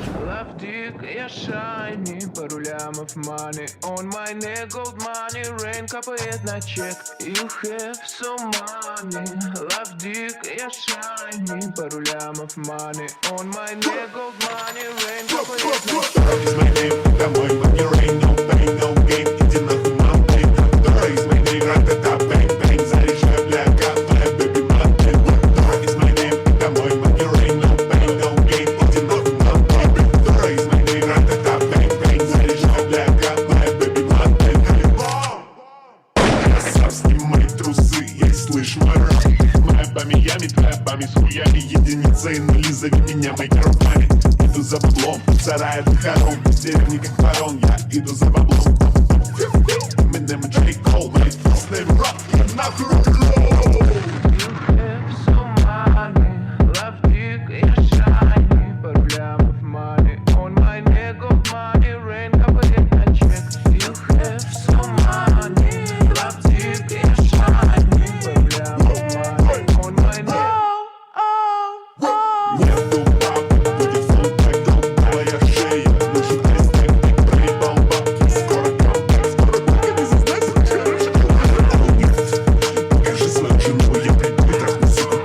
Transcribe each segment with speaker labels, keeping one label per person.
Speaker 1: Love dick, я shiny, пару лямов money on my neck, gold money, rain капает на чек. You have so money. Love dick, я shiny, пару лямов money on my neck, gold money, rain капает на чек.
Speaker 2: Is my name, домой, money, rain, no pain, no gain, иди нахуй, mountain. Is my name, ра-та-та, bang, bang, заряжай, бля, капай, baby, mountain. Is my name, домой, money, rain, no pain, no gain, иди нахуй, mountain. Is my name, ра-та-та, bang, bang, заряжай, бля, капай, baby, mountain. Красав, снимай трусы, ей слышь мой рэп. Моя бами-ями, твоя бами с хуями, единицы и нули, зови меня моими руками. Иду за баблом, сарай до хором, в деревне как ворон, я иду за баблом. Eminem и J. Cole, мои вкусные рок, я нахуй рок-н-ролл.
Speaker 1: You have so money. Love dick, я shiny, пару лямов money on my neck, gold money, rain капает на чек. You have so money. Love dick, я shiny, пару лямов money on my neck.
Speaker 2: Нету бабы, будет фунтик, голубая шея. Нужен айстек, ты проебал бабки. Скоро камбэк, скоро бабки, зазнайся, короче. Покажи свою жену, я приду и трахну, сука,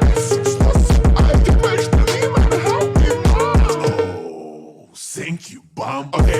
Speaker 2: I can push the name and help me more. Oh, thank you, bum. Okay,